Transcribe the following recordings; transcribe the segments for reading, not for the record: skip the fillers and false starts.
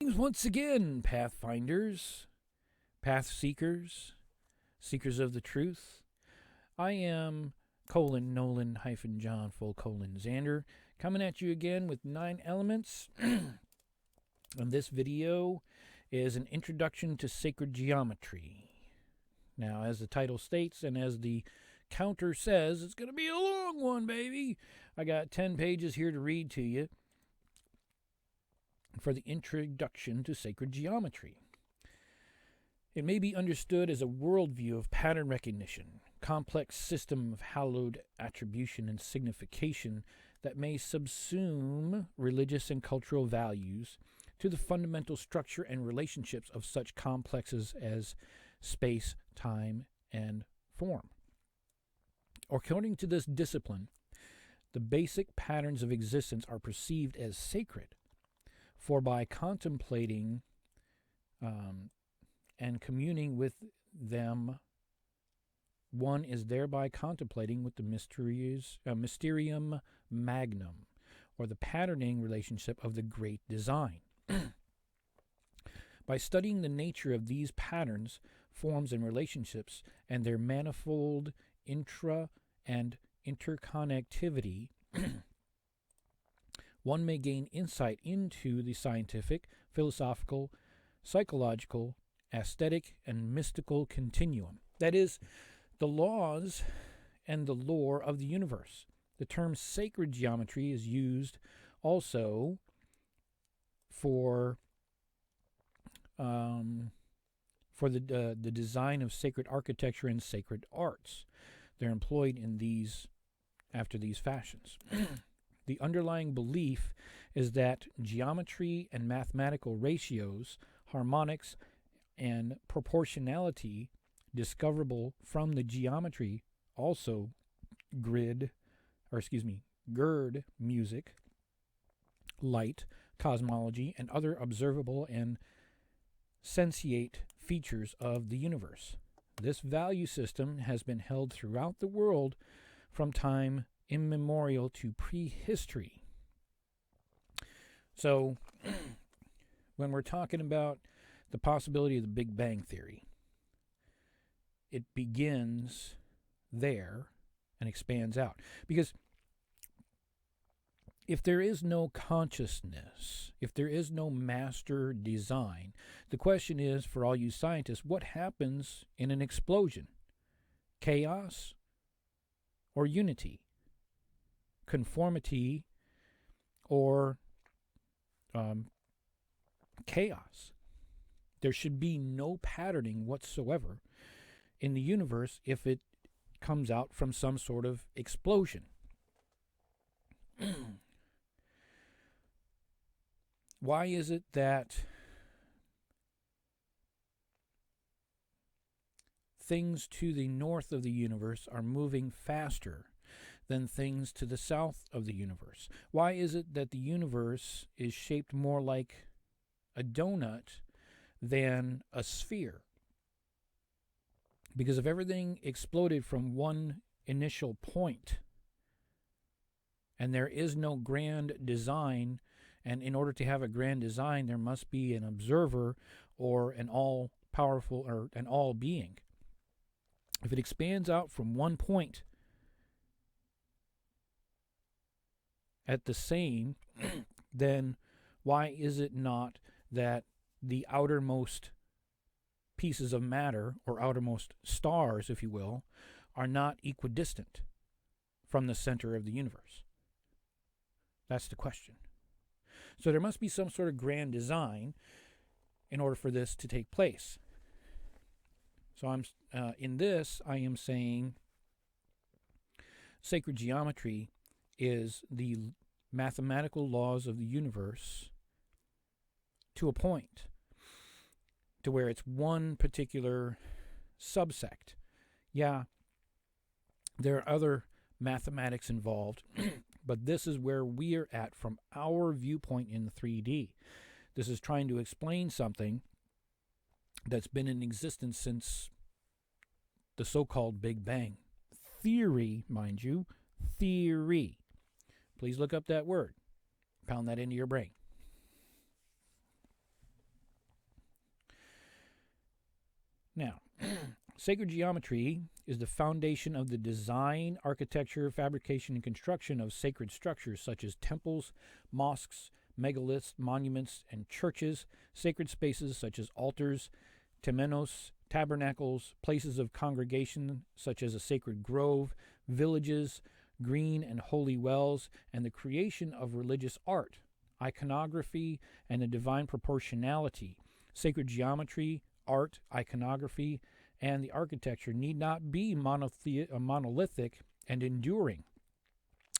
Greetings once again, Pathfinders, Path Seekers, Seekers of the Truth. I am Nolen-John Zander, coming at you again with 9 elements. And this video is an introduction to sacred geometry. Now, as the title states and as the counter says, it's going to be a long one, baby. I got 10 pages here to read to you for the introduction to sacred geometry. It may be understood as a worldview of pattern recognition, complex system of hallowed attribution and signification that may subsume religious and cultural values to the fundamental structure and relationships of such complexes as space, time, and form. According to this discipline, the basic patterns of existence are perceived as sacred, for by contemplating and communing with them, one is thereby contemplating with the mysterium magnum, or the patterning relationship of the great design. By studying the nature of these patterns, forms, and relationships, and their manifold intra- and interconnectivity, one may gain insight into the scientific, philosophical, psychological, aesthetic, and mystical continuum. That is, the laws and the lore of the universe. The term sacred geometry is used also for the design of sacred architecture and sacred arts. They're employed in after these fashions. The underlying belief is that geometry and mathematical ratios, harmonics, and proportionality discoverable from the geometry also gird music, light, cosmology, and other observable and sensate features of the universe. This value system has been held throughout the world from time immemorial to prehistory. So, when we're talking about the possibility of the Big Bang Theory, it begins there and expands out. Because if there is no consciousness, if there is no master design, the question is, for all you scientists, what happens in an explosion? Chaos or unity? Conformity or chaos? There should be no patterning whatsoever in the universe if it comes out from some sort of explosion. Why is it that things to the north of the universe are moving faster than things to the south of the universe? Why is it that the universe is shaped more like a donut than a sphere? Because if everything exploded from one initial point and there is no grand design, and in order to have a grand design there must be an observer or an all-powerful or an all-being. If it expands out from one point at the same, then why is it not that the outermost pieces of matter, or outermost stars, if you will, are not equidistant from the center of the universe? That's the question. So there must be some sort of grand design in order for this to take place. So I am saying sacred geometry is the mathematical laws of the universe to a point, to where it's one particular subsect. Yeah, there are other mathematics involved, but this is where we are at from our viewpoint in 3D. This is trying to explain something that's been in existence since the so-called Big Bang. Theory, mind you, theory. Please look up that word. Pound that into your brain. Now, sacred geometry is the foundation of the design, architecture, fabrication, and construction of sacred structures such as temples, mosques, megaliths, monuments, and churches, sacred spaces such as altars, temenos, tabernacles, places of congregation such as a sacred grove, villages, green and holy wells, and the creation of religious art, iconography, and the divine proportionality. Sacred geometry, art, iconography, and the architecture need not be monolithic and enduring,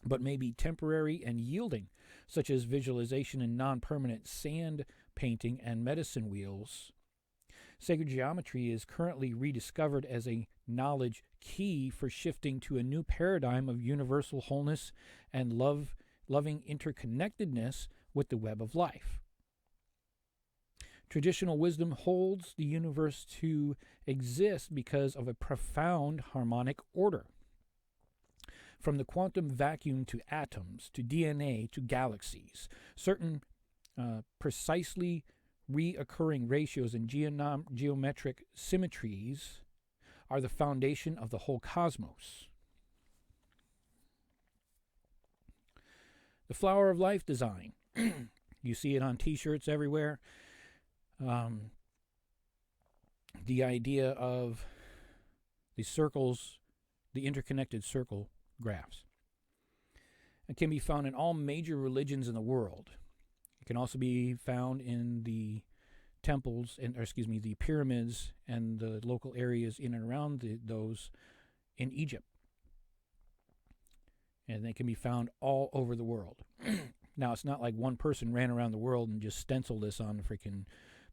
but may be temporary and yielding, such as visualization in non-permanent sand painting and medicine wheels. Sacred geometry is currently rediscovered as a knowledge key for shifting to a new paradigm of universal wholeness and loving interconnectedness with the web of life. Traditional wisdom holds the universe to exist because of a profound harmonic order. From the quantum vacuum to atoms, to DNA, to galaxies, certain precisely reoccurring ratios and geometric symmetries are the foundation of the whole cosmos. The flower of life design. You see it on t-shirts everywhere. The idea of the circles, the interconnected circle graphs. It can be found in all major religions in the world. It can also be found in the temples, the pyramids and the local areas in and around those in Egypt. And they can be found all over the world. Now, it's not like one person ran around the world and just stenciled this on freaking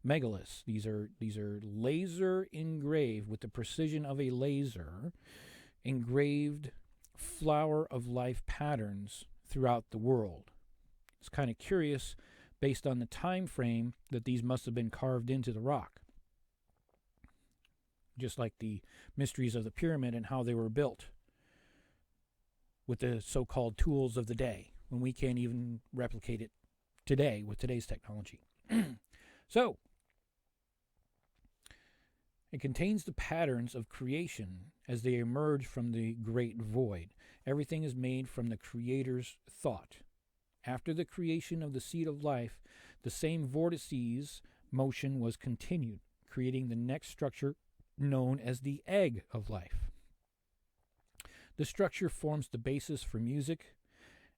megaliths. These are laser engraved with the precision of a laser, engraved flower of life patterns throughout the world. It's kind of curious based on the time frame that these must have been carved into the rock. Just like the mysteries of the pyramid and how they were built with the so-called tools of the day, when we can't even replicate it today with today's technology. So, it contains the patterns of creation as they emerge from the great void. Everything is made from the Creator's thought. After the creation of the seed of life, the same vortices motion was continued, creating the next structure known as the egg of life. The structure forms the basis for music,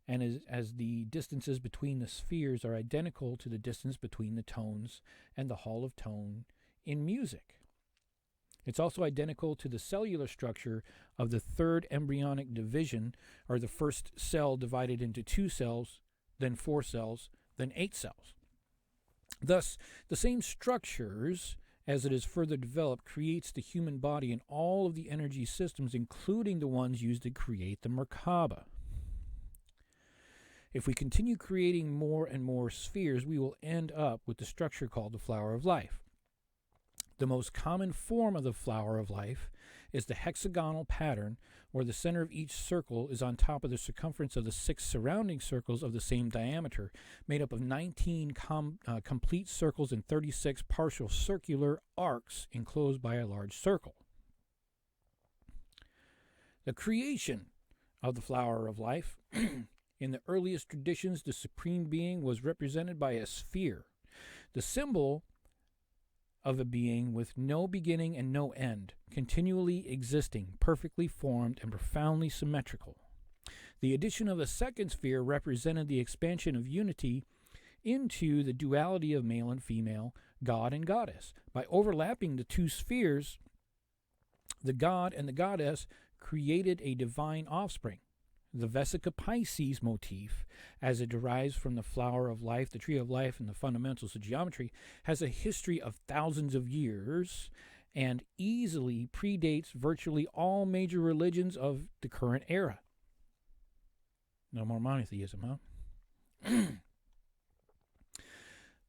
and as the distances between the spheres are identical to the distance between the tones and the hall of tone in music. It's also identical to the cellular structure of the third embryonic division, or the first cell divided into 2 cells, then 4 cells, then 8 cells. Thus, the same structures, as it is further developed, creates the human body and all of the energy systems, including the ones used to create the Merkaba. If we continue creating more and more spheres, we will end up with the structure called the flower of life. The most common form of the flower of life is the hexagonal pattern, where the center of each circle is on top of the circumference of the 6 surrounding circles of the same diameter, made up of 19 complete circles and 36 partial circular arcs enclosed by a large circle. The creation of the flower of life. In the earliest traditions, the Supreme Being was represented by a sphere, the symbol of a being with no beginning and no end, continually existing, perfectly formed, and profoundly symmetrical. The addition of a second sphere represented the expansion of unity into the duality of male and female, god and goddess. By overlapping the 2 spheres, the god and the goddess created a divine offspring. The Vesica Pisces motif, as it derives from the flower of life, the tree of life, and the fundamentals of geometry, has a history of thousands of years and easily predates virtually all major religions of the current era. No more monotheism, huh?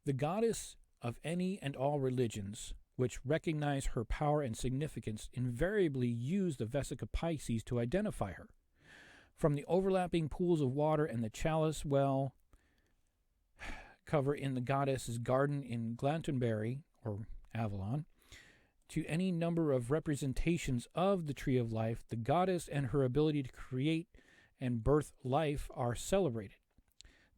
The goddess of any and all religions which recognize her power and significance invariably use the Vesica Pisces to identify her. From the overlapping pools of water and the chalice well cover in the goddess's garden in Glantonbury, or Avalon, to any number of representations of the tree of life, the goddess and her ability to create and birth life are celebrated.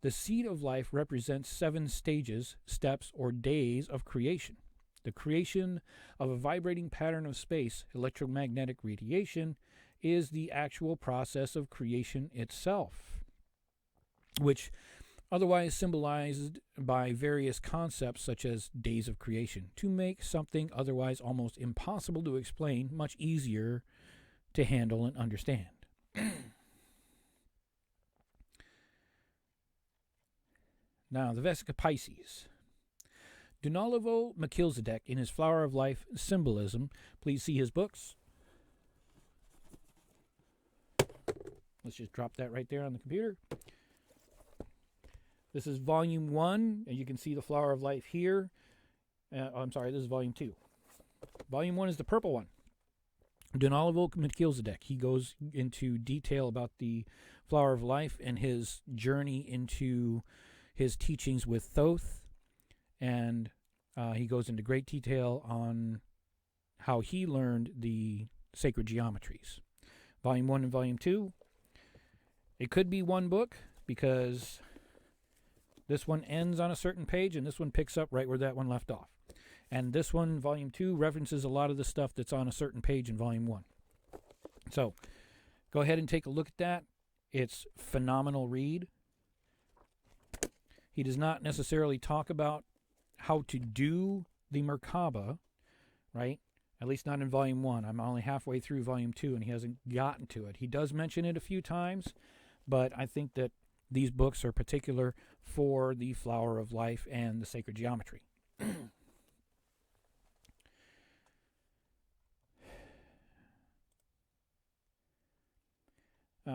The seed of life represents 7 stages, steps, or days of creation. The creation of a vibrating pattern of space, electromagnetic radiation, is the actual process of creation itself, which otherwise symbolized by various concepts such as days of creation, to make something otherwise almost impossible to explain much easier to handle and understand. Now, the Vesica Pisces. Donovo-Melchizedek, in his Flower of Life Symbolism, please see his books. Let's just drop that right there on the computer. This is volume 1, and you can see the Flower of Life here. I'm sorry, this is volume 2. Volume 1 is the purple one. Donovo-Melchizedek. He goes into detail about the Flower of Life and his journey into his teachings with Thoth, and he goes into great detail on how he learned the sacred geometries. Volume 1 and Volume 2. It could be one book, because this one ends on a certain page, and this one picks up right where that one left off. And this one, Volume 2, references a lot of the stuff that's on a certain page in Volume 1. So, go ahead and take a look at that. It's a phenomenal read. He does not necessarily talk about how to do the Merkaba, right? At least not in Volume 1. I'm only halfway through Volume 2, and he hasn't gotten to it. He does mention it a few times, but I think that these books are particular for the Flower of Life and the sacred geometry.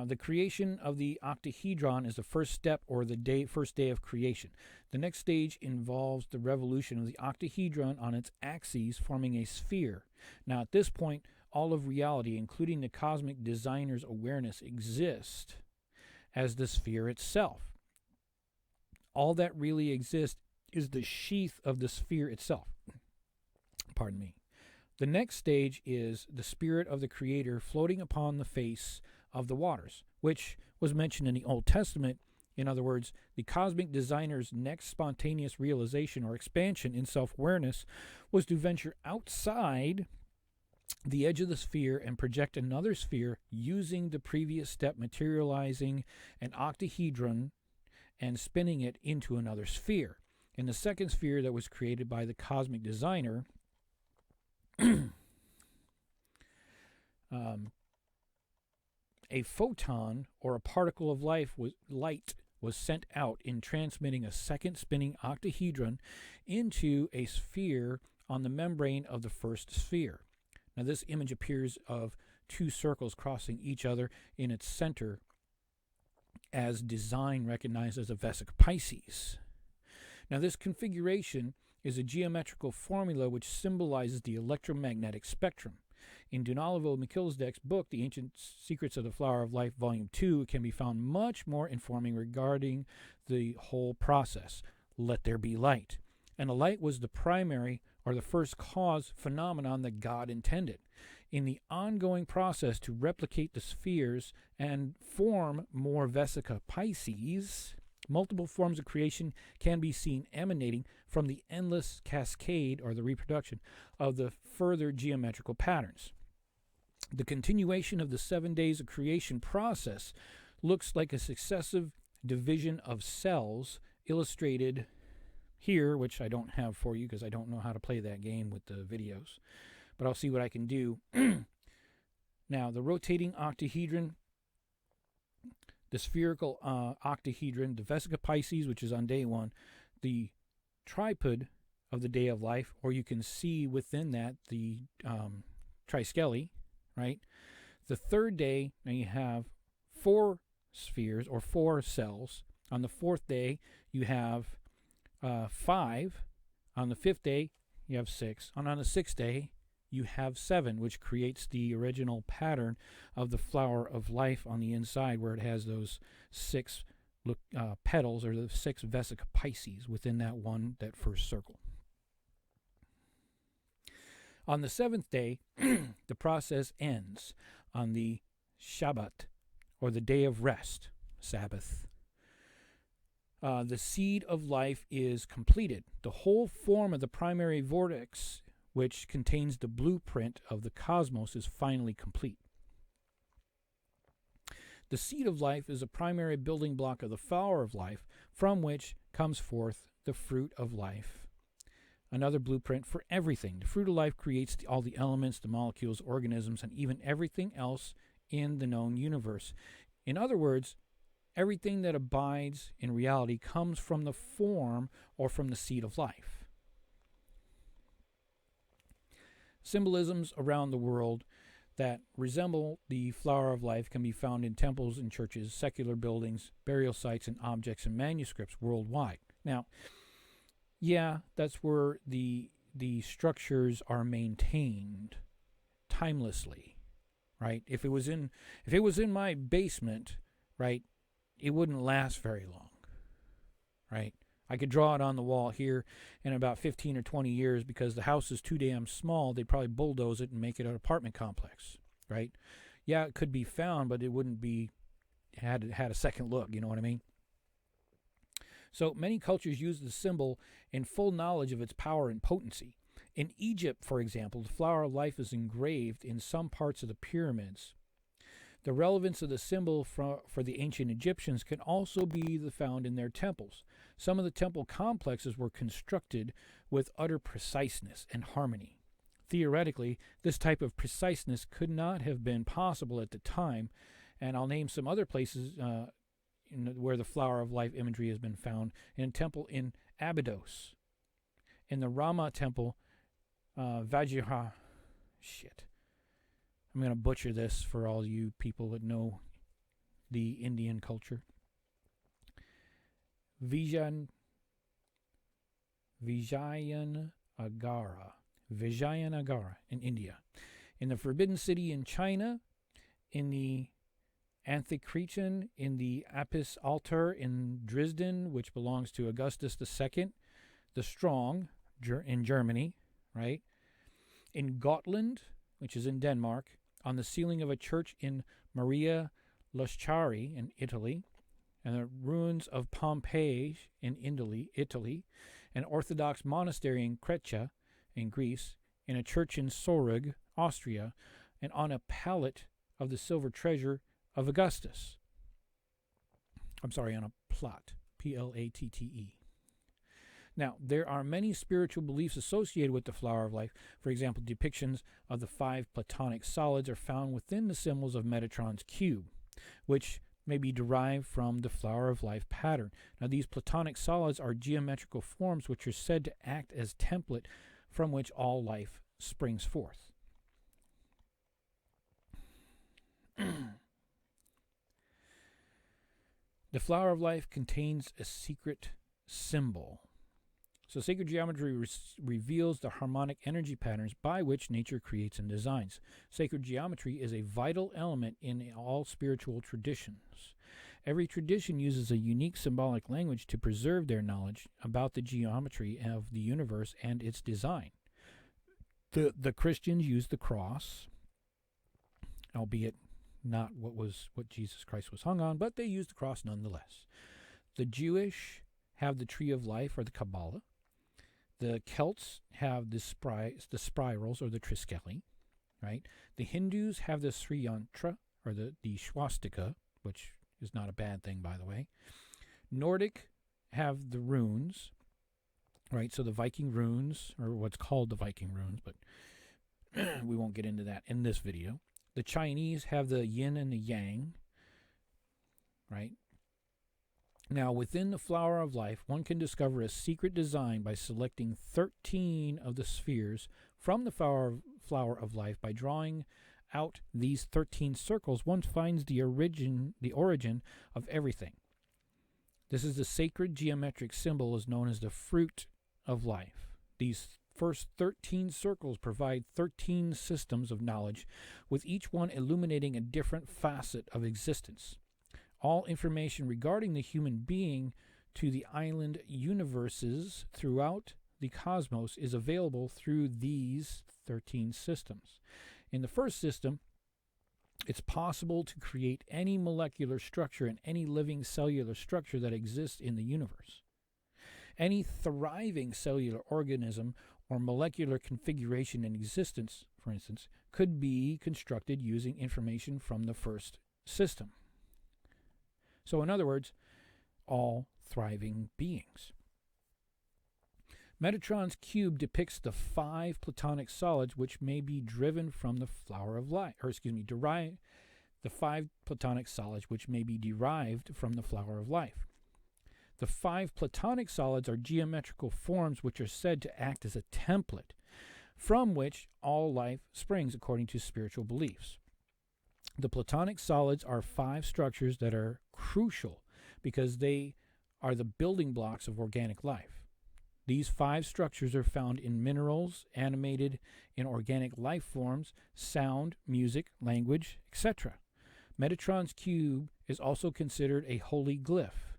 The creation of the octahedron is the first step, or the first day of creation. The next stage involves the revolution of the octahedron on its axes, forming a sphere. Now, at this point, all of reality, including the cosmic designer's awareness, exists as the sphere itself. All that really exists is the sheath of the sphere itself. Pardon me. The next stage is the spirit of the Creator floating upon the face of the waters, which was mentioned in the Old Testament. In other words, the cosmic designer's next spontaneous realization or expansion in self-awareness was to venture outside the edge of the sphere and project another sphere using the previous step, materializing an octahedron and spinning it into another sphere. In the second sphere that was created by the cosmic designer, a photon, or a particle of light was sent out in transmitting a second spinning octahedron into a sphere on the membrane of the first sphere. Now, this image appears of 2 circles crossing each other in its center, as design recognized as a Vesica Pisces. Now, this configuration is a geometrical formula which symbolizes the electromagnetic spectrum. In Donovo-Melchizedek's book, The Ancient Secrets of the Flower of Life, Volume 2, it can be found much more informing regarding the whole process. Let there be light. And the light was the primary, or the first cause phenomenon that God intended. In the ongoing process to replicate the spheres and form more Vesica Pisces, multiple forms of creation can be seen emanating from the endless cascade, or the reproduction, of the further geometrical patterns. The continuation of the 7 days of creation process looks like a successive division of cells, illustrated here, which I don't have for you because I don't know how to play that game with the videos, but I'll see what I can do. Now, the rotating octahedron, the spherical octahedron, the Vesica Pisces, which is on day 1, the tripod of the day of life, or you can see within that the triskele, right? The third day, now you have 4 spheres, or 4 cells. On the 4th day, you have 5. On the 5th day, you have 6. And on the 6th day, you have 7, which creates the original pattern of the Flower of Life on the inside, where it has those 6 petals, or the 6 Vesica Pisces within that first circle. On the seventh day, the process ends on the Shabbat, or the day of rest, Sabbath. The seed of life is completed. The whole form of the primary vortex, which contains the blueprint of the cosmos, is finally complete. The seed of life is a primary building block of the flower of life, from which comes forth the fruit of life. Another blueprint for everything. The fruit of life creates all the elements, the molecules, organisms, and even everything else in the known universe. In other words, everything that abides in reality comes from the form or from the seed of life. Symbolisms around the world that resemble the flower of life can be found in temples and churches, secular buildings, burial sites, and objects and manuscripts worldwide. Now, yeah, that's where the structures are maintained timelessly, right? If it was in my basement, right, it wouldn't last very long, right? I could draw it on the wall here in about 15 or 20 years because the house is too damn small. They'd probably bulldoze it and make it an apartment complex, right? Yeah, it could be found, but it wouldn't be had a second look, you know what I mean? So many cultures use the symbol in full knowledge of its power and potency. In Egypt, for example, the flower of life is engraved in some parts of the pyramids. The relevance of the symbol for the ancient Egyptians can also be found in their temples. Some of the temple complexes were constructed with utter preciseness and harmony. Theoretically, this type of preciseness could not have been possible at the time, and I'll name some other places where the flower of life imagery has been found. In a temple in Abydos, in the Rama temple, Vajraha. I'm going to butcher this for all you people that know the Indian culture. Vijayanagara in India. In the Forbidden City in China, in the Anthikriton, in the Apis altar in Dresden, which belongs to Augustus II, the Strong in Germany, right? In Gotland, which is in Denmark, on the ceiling of a church in Maria Lasciari in Italy, and the ruins of Pompeii in Italy, an Orthodox monastery in Kretcha in Greece, in a church in Sorug, Austria, and on a pallet of the silver treasure of Augustus. On a plot, Platte. Now, there are many spiritual beliefs associated with the flower of life. For example, depictions of the 5 platonic solids are found within the symbols of Metatron's cube, which may be derived from the flower of life pattern. Now, these platonic solids are geometrical forms which are said to act as template from which all life springs forth. The flower of life contains a secret symbol. So sacred geometry reveals the harmonic energy patterns by which nature creates and designs. Sacred geometry is a vital element in all spiritual traditions. Every tradition uses a unique symbolic language to preserve their knowledge about the geometry of the universe and its design. The Christians use the cross, albeit not what Jesus Christ was hung on, but they use the cross nonetheless. The Jewish have the tree of life, or the Kabbalah. The Celts have the spirals, or the triskeli, right? The Hindus have the Sri Yantra, or the swastika, which is not a bad thing, by the way. Nordic have the runes, right? So the Viking runes, or what's called the Viking runes, but we won't get into that in this video. The Chinese have the yin and the yang, right? Now, within the flower of life, one can discover a secret design by selecting 13 of the spheres from the flower of life. By drawing out these 13 circles, one finds the origin of everything. This is the sacred geometric symbol is known as the fruit of life. These first 13 circles provide 13 systems of knowledge, with each one illuminating a different facet of existence. All information regarding the human being to the island universes throughout the cosmos is available through these 13 systems. In the first system, it's possible to create any molecular structure and any living cellular structure that exists in the universe. Any thriving cellular organism or molecular configuration in existence, for instance, could be constructed using information from the first system. So, in other words, all thriving beings. Metatron's cube depicts the 5 platonic solids which may be driven from the flower of life, the 5 platonic solids which may be derived from the flower of life. The 5 platonic solids are geometrical forms which are said to act as a template from which all life springs according to spiritual beliefs. The platonic solids are 5 structures that are crucial because they are the building blocks of organic life. These 5 structures are found in minerals, animated in organic life forms, sound, music, language, etc. Metatron's cube is also considered a holy glyph,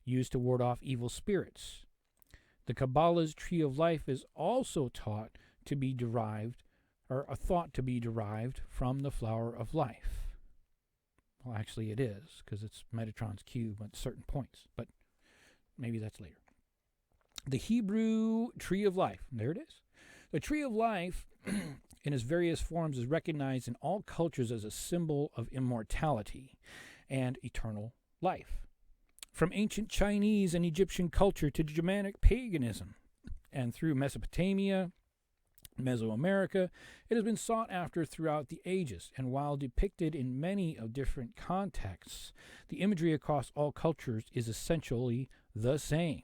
used to ward off evil spirits. The Kabbalah's tree of life is also thought to be derived from the flower of life. Well, actually it is, because it's Metatron's cube at certain points, but maybe that's later. The Hebrew tree of life, there it is. The tree of life, in its various forms, is recognized in all cultures as a symbol of immortality and eternal life. From ancient Chinese and Egyptian culture to Germanic paganism, and through Mesopotamia, Mesoamerica, it has been sought after throughout the ages, and while depicted in many of different contexts, the imagery across all cultures is essentially the same.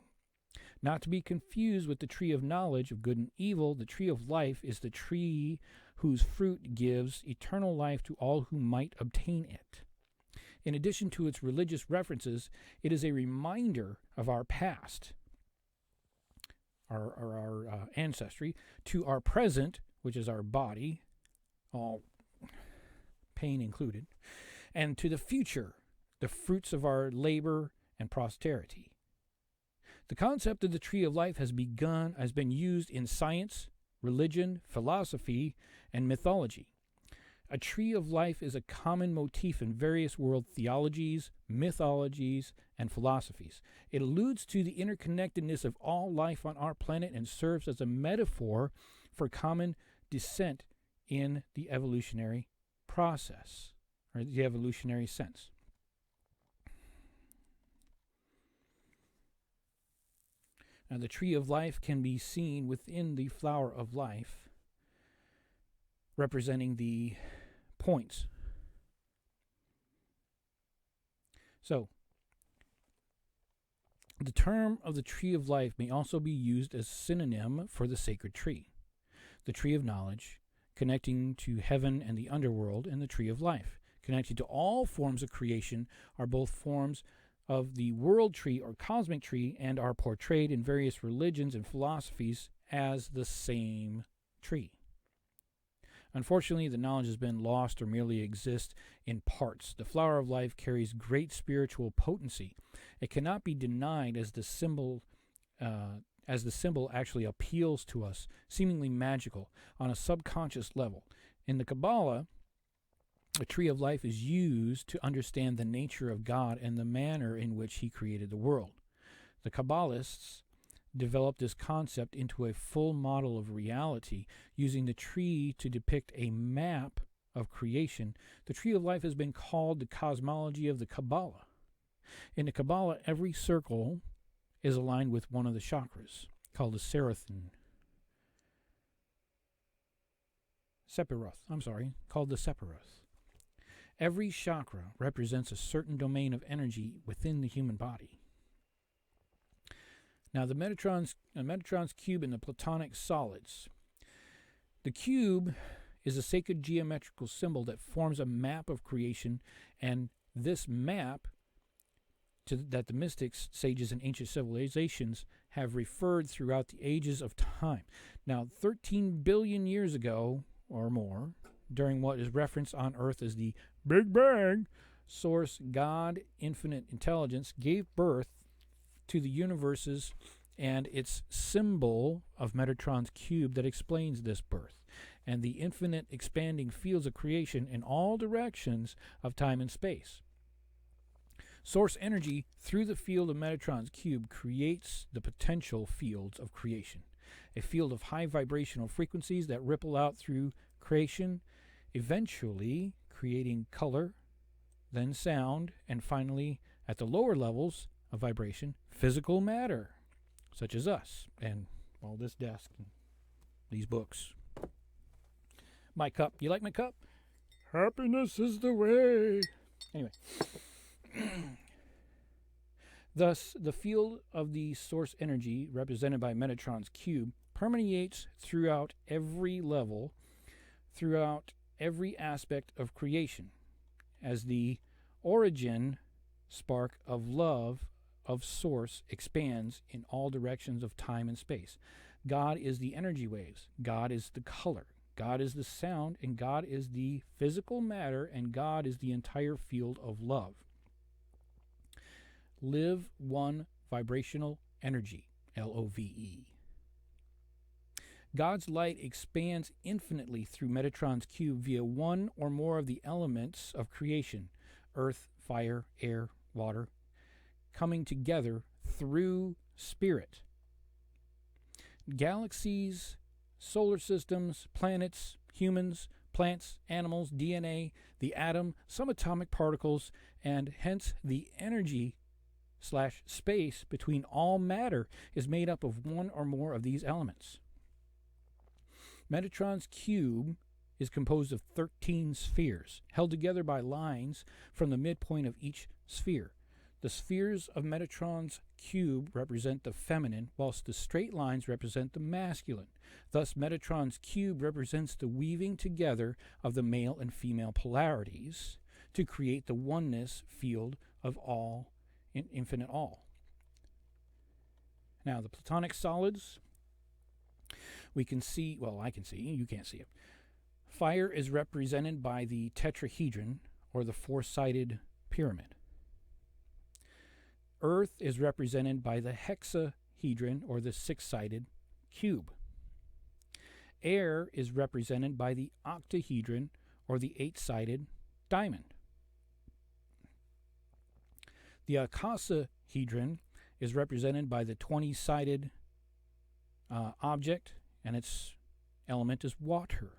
Not to be confused with the tree of knowledge of good and evil, the tree of life is the tree whose fruit gives eternal life to all who might obtain it. In addition to its religious references, it is a reminder of our past, our ancestry, to our present, which is our body, all pain included, and to the future, the fruits of our labor and posterity. The concept of the tree of life has been used in science, religion, philosophy, and mythology. A tree of life is a common motif in various world theologies, mythologies, and philosophies. It alludes to the interconnectedness of all life on our planet and serves as a metaphor for common descent in the evolutionary process, or the evolutionary sense. Now, the tree of life can be seen within the flower of life, representing the points. So, the term of the tree of life may also be used as synonym for the sacred tree, the tree of knowledge, connecting to heaven and the underworld, and the tree of life, connected to all forms of creation, are both forms of the world tree or cosmic tree and are portrayed in various religions and philosophies as the same tree. Unfortunately, the knowledge has been lost or merely exists in parts. The flower of life carries great spiritual potency. It cannot be denied as the symbol actually appeals to us, seemingly magical, on a subconscious level. In the Kabbalah, the tree of life is used to understand the nature of God and the manner in which he created the world. The Kabbalists developed this concept into a full model of reality, using the tree to depict a map of creation. The tree of life has been called the cosmology of the Kabbalah. In the Kabbalah, every circle is aligned with one of the chakras, called the called the Sephiroth. Every chakra represents a certain domain of energy within the human body. Now, the Metatron's cube and the platonic solids. The cube is a sacred geometrical symbol that forms a map of creation, and this map that the mystics, sages, and ancient civilizations have referred throughout the ages of time. Now, 13 billion years ago or more, during what is referenced on Earth as the Big Bang, source, God, infinite intelligence, gave birth to the universes and its symbol of Metatron's cube that explains this birth and the infinite expanding fields of creation in all directions of time and space. Source energy through the field of Metatron's cube creates the potential fields of creation, a field of high vibrational frequencies that ripple out through creation, eventually creating color, then sound, and finally, at the lower levels of vibration, physical matter, such as us and all this desk and these books. My cup. You like my cup? Happiness is the way. Anyway. Thus, the field of the source energy, represented by Metatron's cube, permeates throughout every level, throughout every aspect of creation, as the origin spark of love of source expands in all directions of time and space. God is the energy waves. God is the color. God is the sound, and God is the physical matter, and God is the entire field of love. Live one vibrational energy, LOVE. God's light expands infinitely through Metatron's cube via one or more of the elements of creation, earth, fire, air, water, coming together through spirit. Galaxies, solar systems, planets, humans, plants, animals, DNA, the atom, some atomic particles, and hence the energy/space between all matter is made up of one or more of these elements. Metatron's cube is composed of 13 spheres, held together by lines from the midpoint of each sphere. The spheres of Metatron's cube represent the feminine, whilst the straight lines represent the masculine. Thus, Metatron's cube represents the weaving together of the male and female polarities to create the oneness field of all, infinite all. Now, the platonic solids, we can see, well, I can see, you can't see it. Fire is represented by the tetrahedron, or the four-sided pyramid. Earth is represented by the hexahedron, or the six-sided cube. Air is represented by the octahedron, or the eight-sided diamond. The icosahedron is represented by the 20-sided object, and its element is water.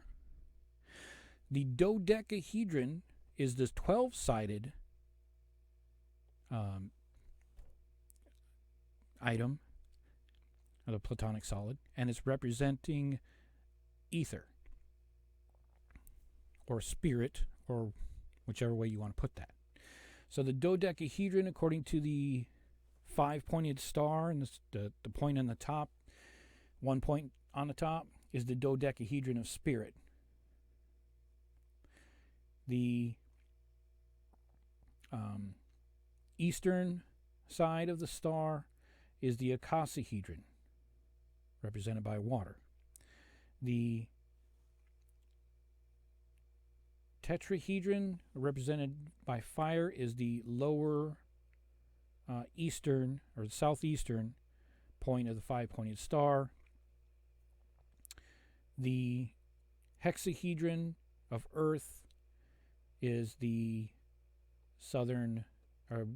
The dodecahedron is this 12-sided item of the platonic solid, and it's representing ether or spirit, or whichever way you want to put that. So the dodecahedron, according to the five-pointed star and the point on the top, one point on the top, is the dodecahedron of spirit. The eastern side of the star is the icosahedron, represented by water. The tetrahedron, represented by fire, is the lower eastern or southeastern point of the five-pointed star. The hexahedron of earth is the southern or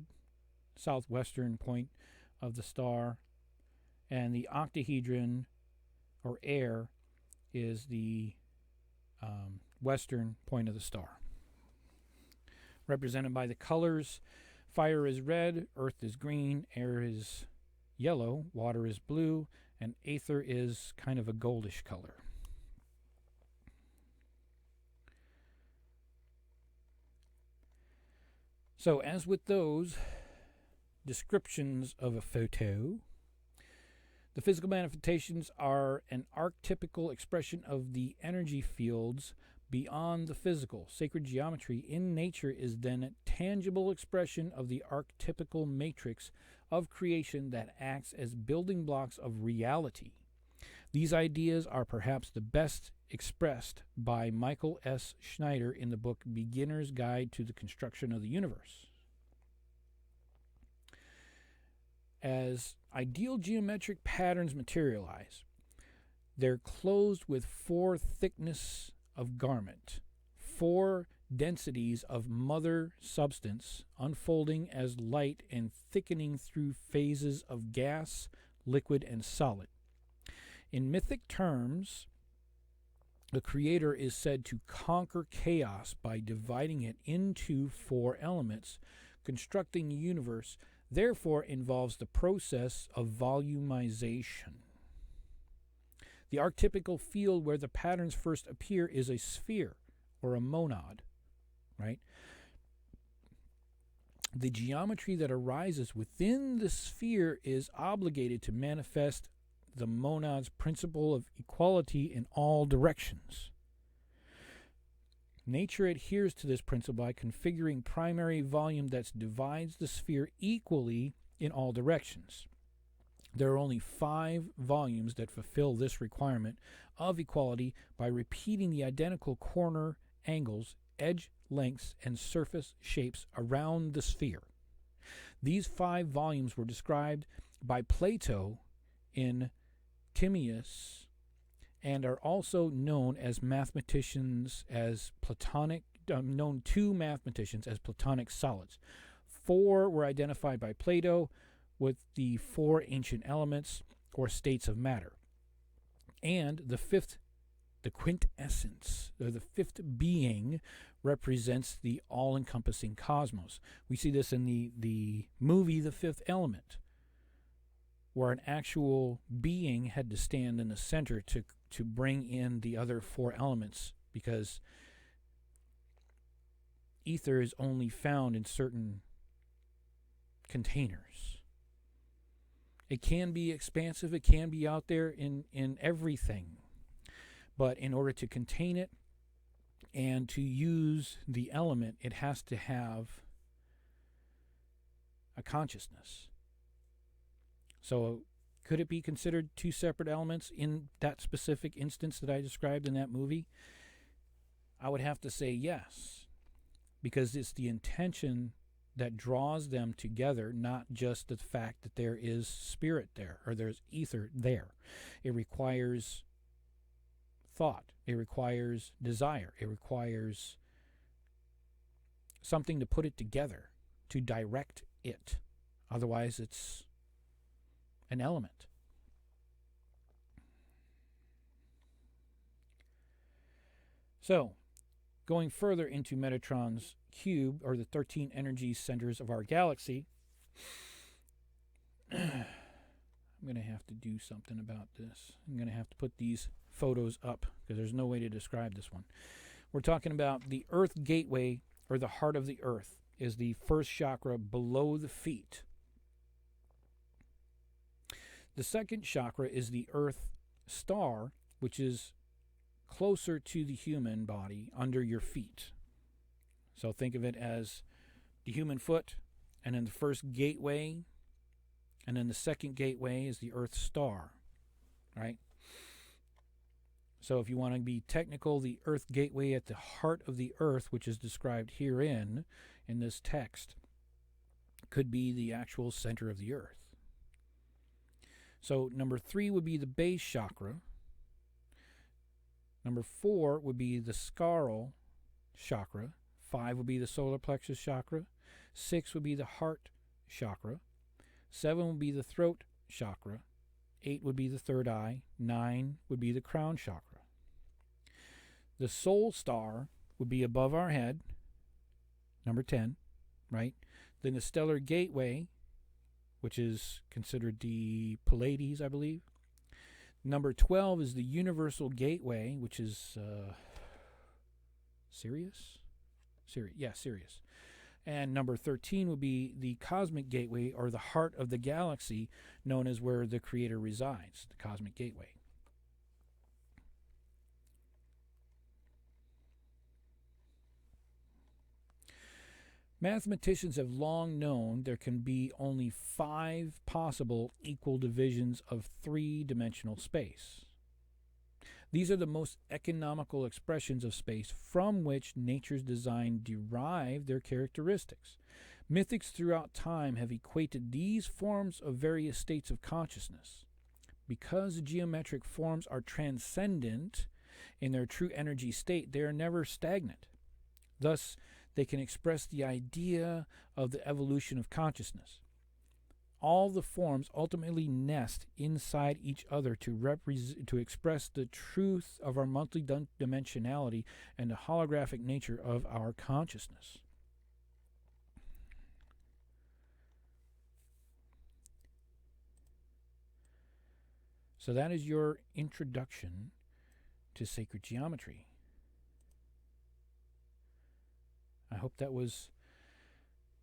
southwestern point of the star, and the octahedron or air is the western point of the star. Represented by the colors, fire is red, earth is green, air is yellow, water is blue, and ether is kind of a goldish color. So, as with those descriptions of a photo, the physical manifestations are an archetypical expression of the energy fields beyond the physical. Sacred geometry in nature is then a tangible expression of the archetypical matrix of creation that acts as building blocks of reality. These ideas are perhaps the best expressed by Michael S. Schneider in the book Beginner's Guide to the Construction of the Universe. As ideal geometric patterns materialize, they're clothed with 4 thickness of garment, 4 densities of mother substance, unfolding as light and thickening through phases of gas, liquid, and solid. In mythic terms, the creator is said to conquer chaos by dividing it into 4 elements. Constructing the universe, therefore, involves the process of volumization. The archetypical field where the patterns first appear is a sphere or a monad, right? The geometry that arises within the sphere is obligated to manifest the monad's principle of equality in all directions. Nature adheres to this principle by configuring primary volume that divides the sphere equally in all directions. There are only 5 volumes that fulfill this requirement of equality by repeating the identical corner angles, edge lengths, and surface shapes around the sphere. These 5 volumes were described by Plato in Timaeus and are also known as mathematicians as platonic, known to mathematicians as platonic solids. 4 were identified by Plato with the 4 ancient elements or states of matter. And the 5th, the quintessence, or the 5th being, represents the all-encompassing cosmos. We see this in the movie The Fifth Element, where an actual being had to stand in the center to bring in the other 4 elements, because ether is only found in certain containers. It can be expansive, it can be out there in everything. But in order to contain it and to use the element, it has to have a consciousness. So could it be considered 2 separate elements in that specific instance that I described in that movie? I would have to say yes, because it's the intention that draws them together, not just the fact that there is spirit there or there's ether there. It requires thought. It requires desire. It requires something to put it together, to direct it. Otherwise, it's an element. So, going further into Metatron's cube, or the 13 energy centers of our galaxy, I'm going to have to do something about this. I'm going to have to put these photos up because there's no way to describe this one. We're talking about the Earth Gateway, or the heart of the Earth, is the first chakra below the feet. The second chakra is the Earth Star, which is closer to the human body, under your feet. So think of it as the human foot, and then the first gateway, and then the second gateway is the Earth Star, right? So if you want to be technical, the Earth Gateway at the heart of the Earth, which is described herein in this text, could be the actual center of the Earth. So number 3 would be the base chakra. Number 4 would be the scroll chakra. 5 would be the solar plexus chakra. 6 would be the heart chakra. 7 would be the throat chakra. 8 would be the third eye. 9 would be the crown chakra. The soul star would be above our head, number 10, right? Then the stellar gateway, which is considered the Pleiades, I believe. Number 12 is the universal gateway, which is Sirius? Sirius. And number 13 would be the cosmic gateway, or the heart of the galaxy, known as where the Creator resides, the cosmic gateway. Mathematicians have long known there can be only 5 possible equal divisions of 3-dimensional space. These are the most economical expressions of space from which nature's design derive their characteristics. Mythics throughout time have equated these forms of various states of consciousness. Because geometric forms are transcendent in their true energy state, they are never stagnant. Thus, they can express the idea of the evolution of consciousness. All the forms ultimately nest inside each other to express the truth of our multidimensionality and the holographic nature of our consciousness. So that is your introduction to sacred geometry. I hope that was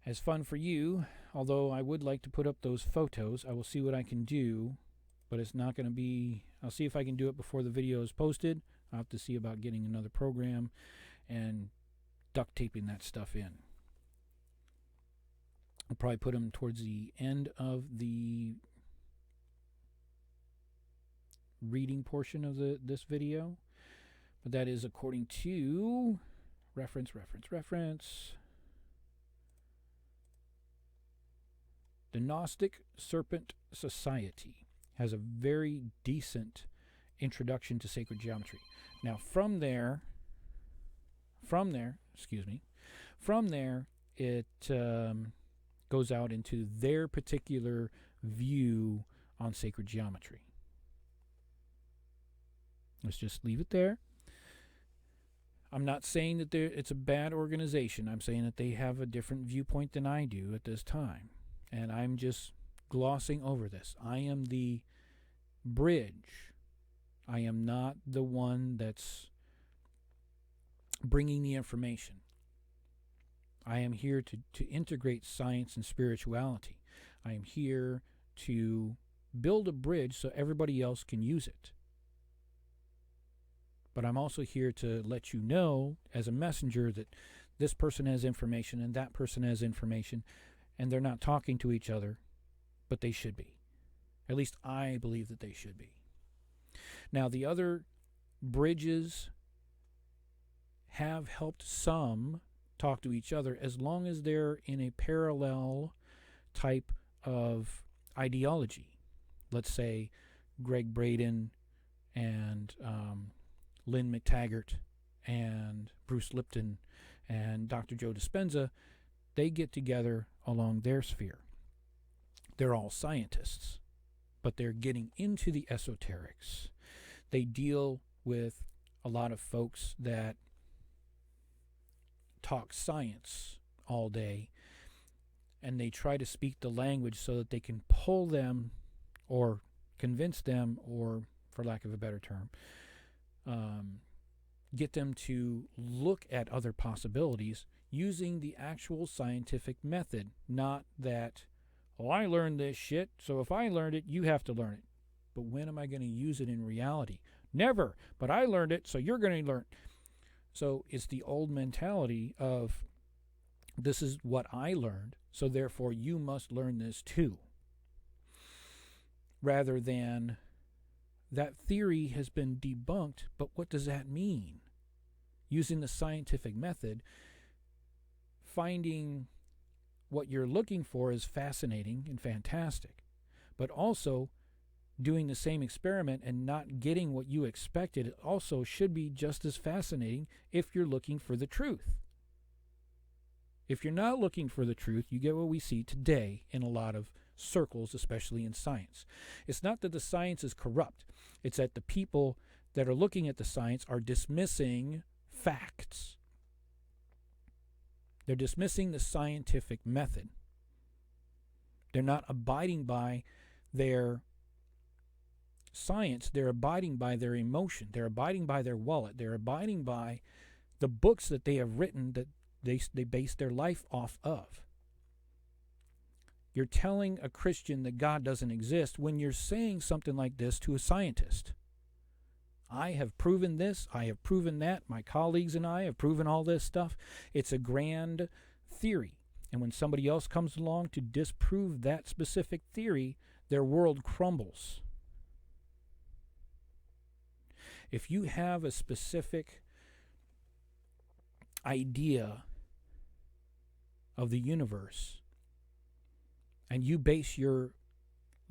as fun for you, although I would like to put up those photos. I will see what I can do, but it's not going to be... I'll see if I can do it before the video is posted. I'll have to see about getting another program and duct taping that stuff in. I'll probably put them towards the end of the reading portion of this video, but that is according to reference. The Gnostic Serpent Society has a very decent introduction to sacred geometry. Now from there it goes out into their particular view on sacred geometry. Let's just leave it there. I'm not saying that it's a bad organization. I'm saying that they have a different viewpoint than I do at this time. And I'm just glossing over this. I am the bridge. I am not the one that's bringing the information. I am here to integrate science and spirituality. I am here to build a bridge so everybody else can use it. But I'm also here to let you know, as a messenger, that this person has information and that person has information, and they're not talking to each other, but they should be. At least I believe that they should be. Now, the other bridges have helped some talk to each other as long as they're in a parallel type of ideology. Let's say Greg Braden and Lynn McTaggart and Bruce Lipton and Dr. Joe Dispenza, they get together along their sphere. They're all scientists, but they're getting into the esoterics. They deal with a lot of folks that talk science all day, and they try to speak the language so that they can pull them or convince them, or, for lack of a better term, get them to look at other possibilities using the actual scientific method. Not that, oh, I learned this shit, so if I learned it, you have to learn it. But when am I going to use it in reality? Never. But I learned it, so you're going to learn. So it's the old mentality of, this is what I learned, so therefore you must learn this too. Rather than, that theory has been debunked, but what does that mean? Using the scientific method, finding what you're looking for is fascinating and fantastic, but also doing the same experiment and not getting what you expected also should be just as fascinating if you're looking for the truth. If you're not looking for the truth, you get what we see today in a lot of circles, especially in science. It's not that the science is corrupt. It's that the people that are looking at the science are dismissing facts. They're dismissing the scientific method. They're not abiding by their science. They're abiding by their emotion. They're abiding by their wallet. They're abiding by the books that they have written that they base their life off of. You're telling a Christian that God doesn't exist when you're saying something like this to a scientist. I have proven this, I have proven that, my colleagues and I have proven all this stuff. It's a grand theory. And when somebody else comes along to disprove that specific theory, their world crumbles. If you have a specific idea of the universe, and you base your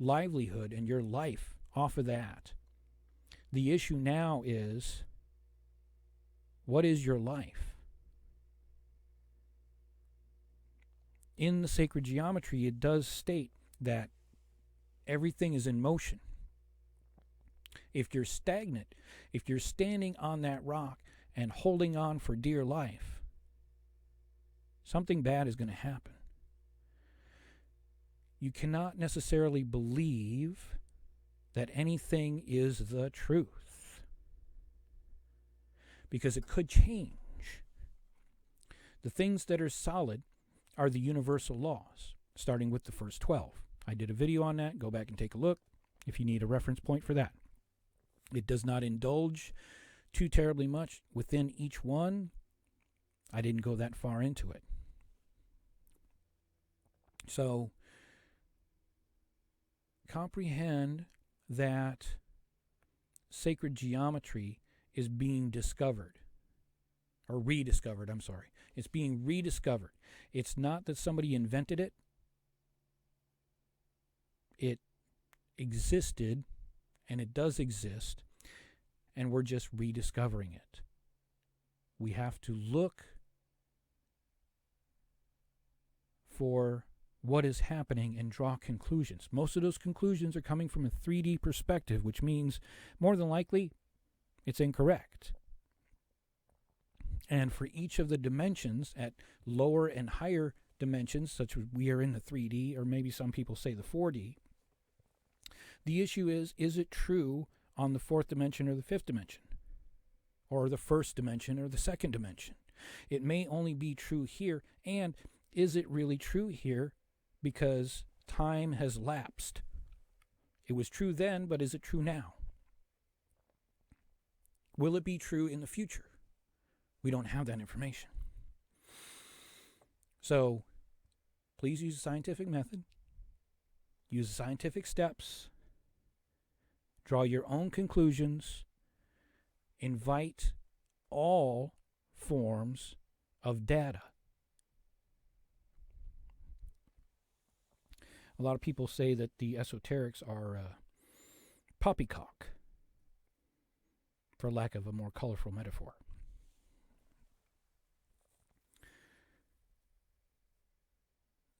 livelihood and your life off of that. The issue now is, what is your life? In the sacred geometry, it does state that everything is in motion. If you're stagnant, if you're standing on that rock and holding on for dear life, something bad is going to happen. You cannot necessarily believe that anything is the truth, because it could change. The things that are solid are the universal laws, starting with the first 12. I did a video on that. Go back and take a look if you need a reference point for that. It does not indulge too terribly much within each one. I didn't go that far into it. So, comprehend that sacred geometry is being discovered. Or rediscovered, I'm sorry. It's being rediscovered. It's not that somebody invented it. It existed, and it does exist, and we're just rediscovering it. We have to look for what is happening and draw conclusions. Most of those conclusions are coming from a 3D perspective, which means more than likely it's incorrect. And for each of the dimensions at lower and higher dimensions, such as we are in the 3D, or maybe some people say the 4D, the issue is it true on the fourth dimension or the fifth dimension? Or the first dimension or the second dimension? It may only be true here, and is it really true here because time has lapsed? It was true then, but is it true now? Will it be true in the future? We don't have that information. So, please use a scientific method. Use the scientific steps. Draw your own conclusions. Invite all forms of data. A lot of people say that the esoterics are poppycock, for lack of a more colorful metaphor.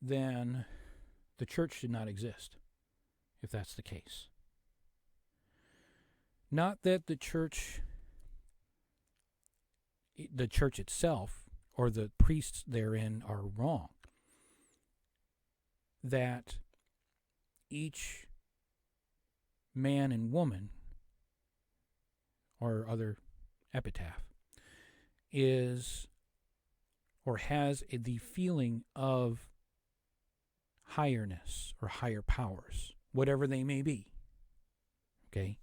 Then the church should not exist, if that's the case. Not that the church itself or the priests therein are wrong. That each man and woman, or other epitaph, is or has the feeling of highness or higher powers, whatever they may be. Okay?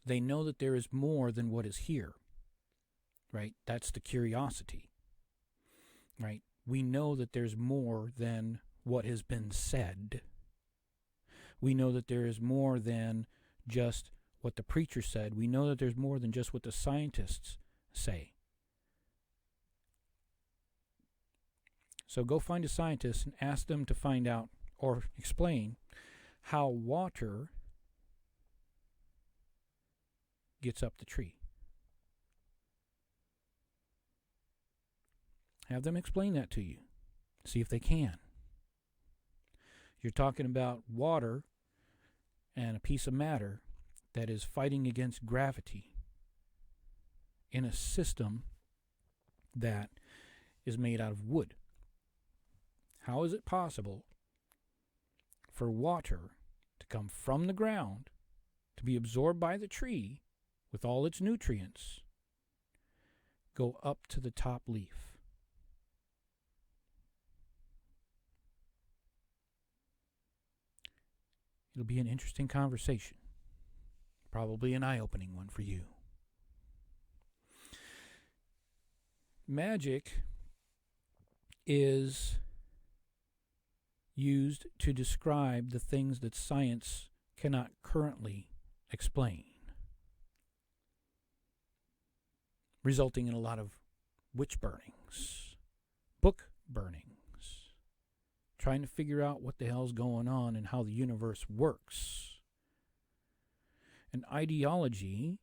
They know that there is more than what is here. Right? That's the curiosity. Right? We know that there's more than what has been said. We know that there is more than just what the preacher said. We know that there's more than just what the scientists say. So go find a scientist and ask them to find out or explain how water gets up the tree. Have them explain that to you. See if they can. You're talking about water and a piece of matter that is fighting against gravity in a system that is made out of wood. How is it possible for water to come from the ground, to be absorbed by the tree with all its nutrients, go up to the top leaf? It'll be an interesting conversation. Probably an eye-opening one for you. Magic is used to describe the things that science cannot currently explain, resulting in a lot of witch burnings, burnings, trying to figure out what the hell's going on and how the universe works. An ideology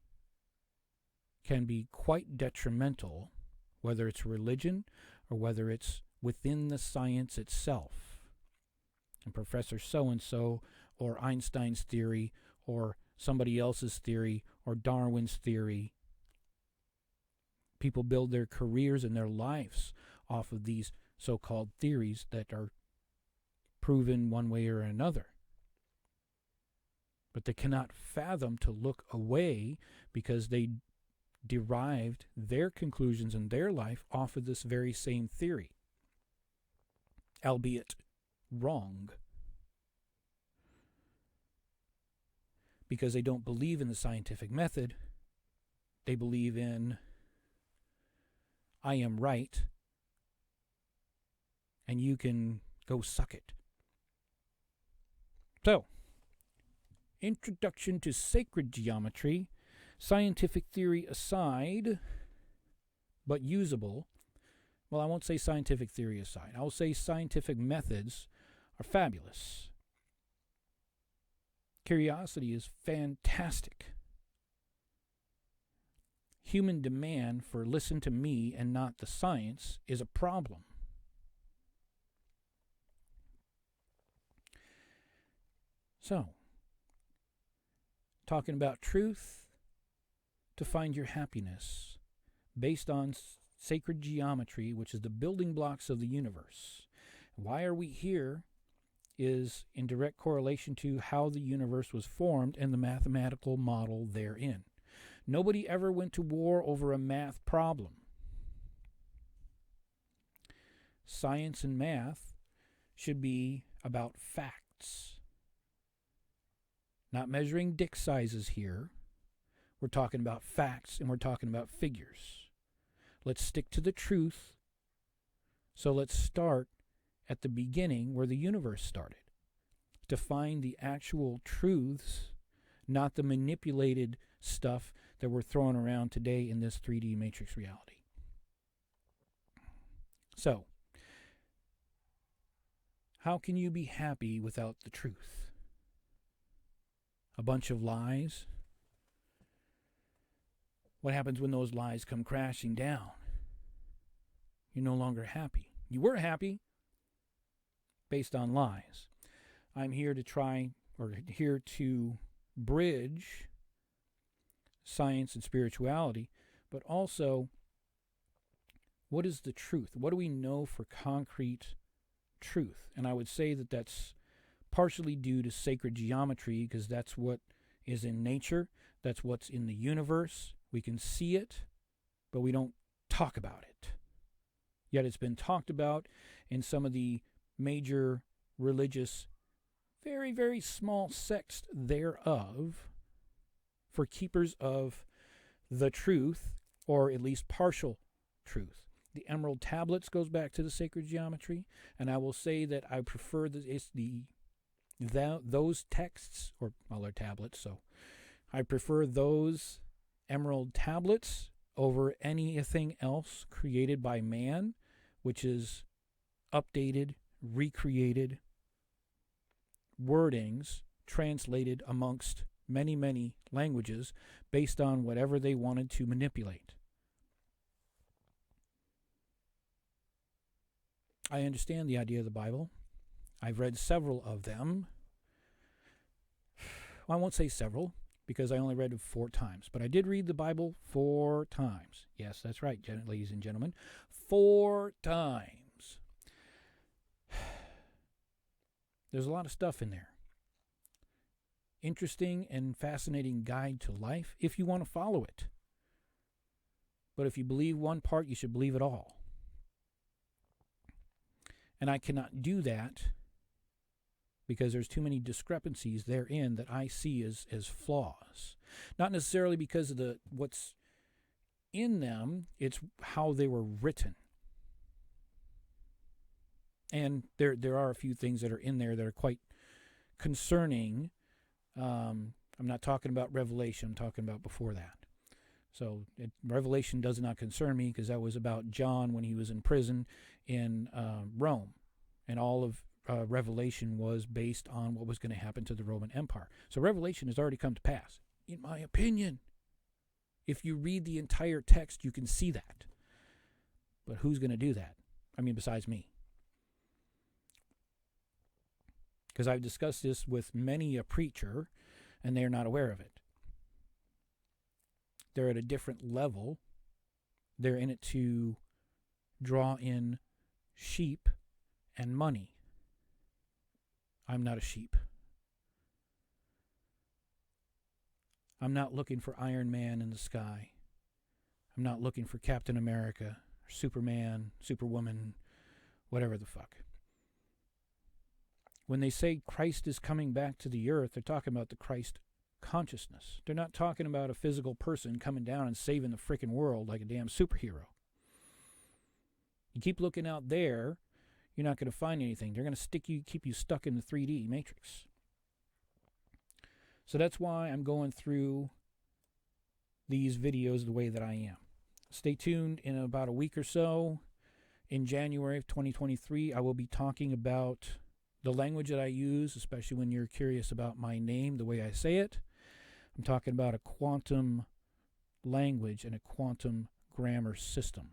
can be quite detrimental, whether it's religion or whether it's within the science itself. And Professor so-and-so, or Einstein's theory, or somebody else's theory, or Darwin's theory. People build their careers and their lives off of these so-called theories that are proven one way or another. But they cannot fathom to look away because they derived their conclusions in their life off of this very same theory, albeit wrong. Because they don't believe in the scientific method, they believe in, I am right, and you can go suck it. So, introduction to sacred geometry, scientific theory aside, but usable. Well, I won't say scientific theory aside. I will say scientific methods are fabulous. Curiosity is fantastic. Human demand for listen to me and not the science is a problem. So, talking about truth to find your happiness based on sacred geometry, which is the building blocks of the universe. Why are we here is in direct correlation to how the universe was formed and the mathematical model therein. Nobody ever went to war over a math problem. Science and math should be about facts. Not measuring dick sizes here. We're talking about facts and we're talking about figures. Let's stick to the truth. So let's start at the beginning where the universe started, to find the actual truths, not the manipulated stuff that we're throwing around today in this 3D matrix reality. So, how can you be happy without the truth? A bunch of lies? What happens when those lies come crashing down? You're no longer happy. You were happy based on lies. I'm here to bridge science and spirituality, but also, what is the truth? What do we know for concrete truth? And I would say that that's partially due to sacred geometry, because that's what is in nature. That's what's in the universe. We can see it, but we don't talk about it. Yet it's been talked about in some of the major religious, very, very small sects thereof, for keepers of the truth, or at least partial truth. The Emerald Tablets goes back to the sacred geometry, and I will say that I prefer those texts, or they're tablets, so I prefer those Emerald Tablets over anything else created by man, which is updated, recreated wordings translated amongst many, many languages based on whatever they wanted to manipulate. I understand the idea of the Bible. I've read several of them. Well, I won't say several, because I only read it 4 times. But I did read the Bible 4 times. Yes, that's right, ladies and gentlemen. 4 times. There's a lot of stuff in there. Interesting and fascinating guide to life if you want to follow it. But if you believe one part, you should believe it all. And I cannot do that because there's too many discrepancies therein that I see as flaws. Not necessarily because of what's in them, it's how they were written. And there are a few things that are in there that are quite concerning. I'm not talking about Revelation, I'm talking about before that. So Revelation does not concern me, because that was about John when he was in prison in Rome. And all of Revelation was based on what was going to happen to the Roman Empire. So Revelation has already come to pass, in my opinion. If you read the entire text, you can see that. But who's going to do that? I mean, besides me. Because I've discussed this with many a preacher, and they're not aware of it. They're at a different level. They're in it to draw in sheep and money. I'm not a sheep. I'm not looking for Iron Man in the sky. I'm not looking for Captain America, or Superman, Superwoman, whatever the fuck. When they say Christ is coming back to the earth, they're talking about the Christ consciousness. They're not talking about a physical person coming down and saving the frickin' world like a damn superhero. You keep looking out there, you're not going to find anything. They're going to keep you stuck in the 3D matrix. So that's why I'm going through these videos the way that I am. Stay tuned. In about a week or so, in January of 2023, I will be talking about the language that I use, especially when you're curious about my name, the way I say it. I'm talking about a quantum language and a quantum grammar system.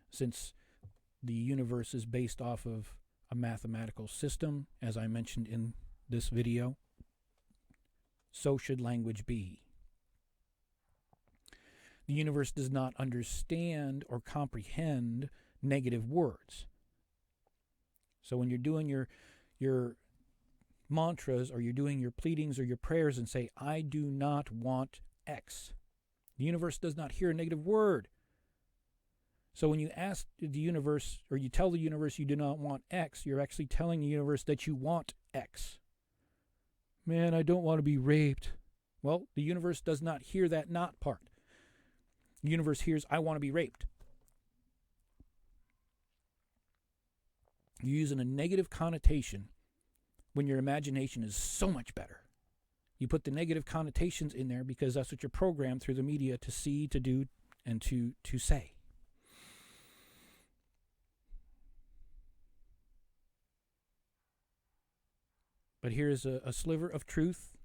Since the universe is based off of a mathematical system, as I mentioned in this video, so should language be. The universe does not understand or comprehend negative words. So when you're doing your mantras, or you're doing your pleadings or your prayers and say, I do not want X, the universe does not hear a negative word. So when you ask the universe, or you tell the universe you do not want X, you're actually telling the universe that you want X. Man, I don't want to be raped. Well, the universe does not hear that not part. The universe hears, I want to be raped. You're using a negative connotation when your imagination is so much better. You put the negative connotations in there because that's what you're programmed through the media to see, to do, and to say. But here's a sliver of truth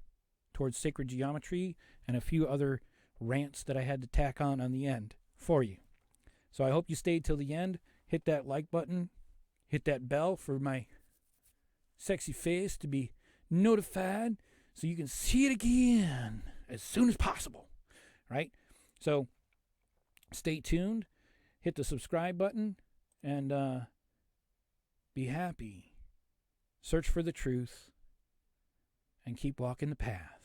towards sacred geometry and a few other rants that I had to tack on the end for you. So I hope you stayed till the end. Hit that like button. Hit that bell for my sexy face to be notified so you can see it again as soon as possible. Right? So stay tuned. Hit the subscribe button and be happy. Search for the truth and keep walking the path.